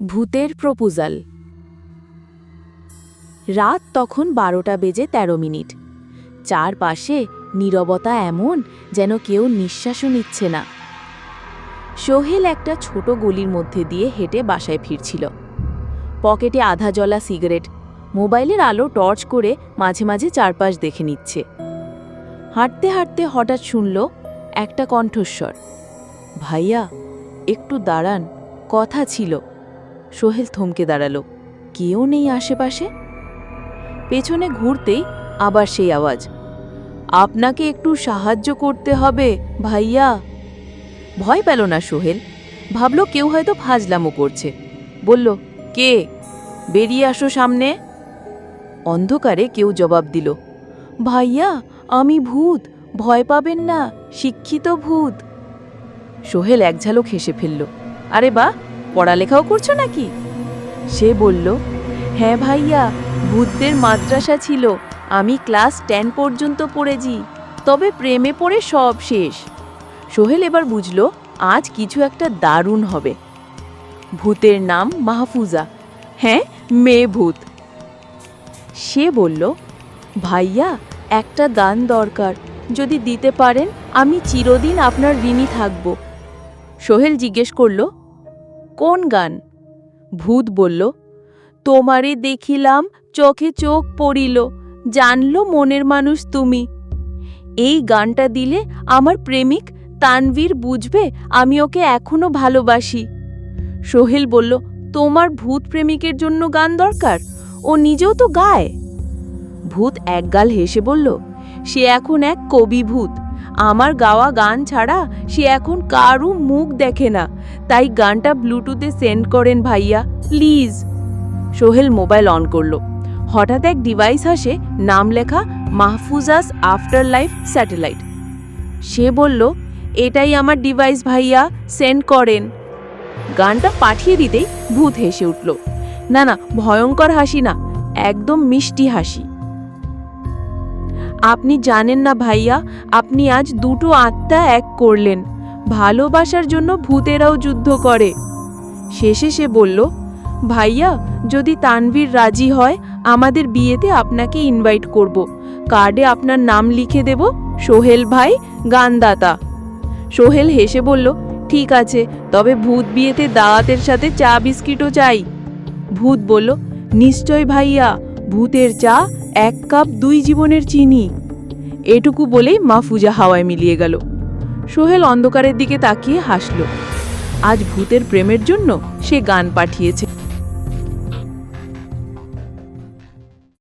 ভূতের প্রপোজাল। রাত তখন 12টা বেজে 13 মিনিট। চারপাশে নীরবতা এমন যেন কেউ নিঃশ্বাসও নিচ্ছে না। সোহেল একটা ছোট গলির মধ্যে দিয়ে হেঁটে বাসায় ফিরছিল। পকেটে আধা জ্বলা সিগারেট, মোবাইলের আলো টর্চ করে মাঝে মাঝে চারপাশ দেখে নিচ্ছে। হাঁটতে হাঁটতে হঠাৎ শুনল একটা কণ্ঠস্বর, ভাইয়া একটু দাঁড়ান, কথা ছিল। সোহেল থমকে দাঁড়ালো। কেউ নেই আশেপাশে। পেছনে ঘুরতেই আবার সেই আওয়াজ, আপনাকে একটু সাহায্য করতে হবে ভাইয়া। ভয় পেল না সোহেল, ভাবল কেউ হয়তো ফাজলামো করছে। বলল, কে? বেরিয়ে আসো সামনে। অন্ধকারে কেউ জবাব দিল, ভাইয়া আমি ভূত, ভয় পাবেন না, শিক্ষিত ভূত। সোহেল এক ঝালক হেসে ফেলল, আরে বাহ, পড়ালেখাও করছো নাকি? সে বলল, হ্যাঁ ভাইয়া, ভূতদের মাদ্রাসা ছিল, আমি ক্লাস 10 পর্যন্ত পড়েছি, তবে প্রেমে পড়ে সব শেষ। সোহেল এবার বুঝল আজ কিছু একটা দারুণ হবে। ভূতের নাম মাহফুজা, হ্যাঁ মেয়ে ভূত। সে বলল, ভাইয়া একটা গান দরকার, যদি দিতে পারেন আমি চিরদিন আপনার ঋণী থাকব। সোহেল জিজ্ঞেস করল, কোন গান? ভূত বলল, তোমারে দেখিলাম চোখে চোখ পড়িল, জানলো মনের মানুষ তুমি। এই গানটা দিলে আমার প্রেমিক তানভীর বুঝবে আমি ওকে এখনো ভালোবাসি। সোহেল বলল, তোমার ভূত প্রেমিকের জন্য গান দরকার? ও নিজেও তো গায়। ভূত একগাল হেসে বলল, সে এখন এক কবি ভূত, আমার গাওয়া গান ছাড়া সে এখন কারও মুখ দেখে না, তাই গানটা ব্লুটুথে সেন্ড করেন ভাইয়া প্লিজ। সোহেল মোবাইল অন করল। হঠাৎ এক ডিভাইস আসে, নাম লেখা মাহফুজাস আফটার লাইফ স্যাটেলাইট। সে বলল, এটাই আমার ডিভাইস ভাইয়া, সেন্ড করেন। গানটা পাঠিয়ে দিতেই ভূত হেসে উঠল। না না, ভয়ঙ্কর হাসি না, একদম মিষ্টি হাসি। আপনি জানেন না ভাইয়া, আপনি আজ দুটো আত্মা এক করলেন। ভালোবাসার জন্য ভূতেরাও যুদ্ধ করে। শেষে সে বলল, ভাইয়া যদি তানভীর রাজি হয় আমাদের বিয়েতে আপনাকে ইনভাইট করব, কার্ডে আপনার নাম লিখে দেব, সোহেল ভাই গানদাতা। সোহেল হেসে বলল, ঠিক আছে, তবে ভূত বিয়েতে দাওয়াতের সাথে চা বিস্কিটও চাই। ভূত বলল, নিশ্চয় ভাইয়া, ভূতের চা 1 কাপ 2 জীবনের চিনি। এটুকু বলেই মাহফুজা হাওয়ায় মিলিয়ে গেল। সোহেল অন্ধকারের দিকে তাকিয়ে হাসল। আজ ভূতের প্রেমের জন্য সে গান পাঠিয়েছে।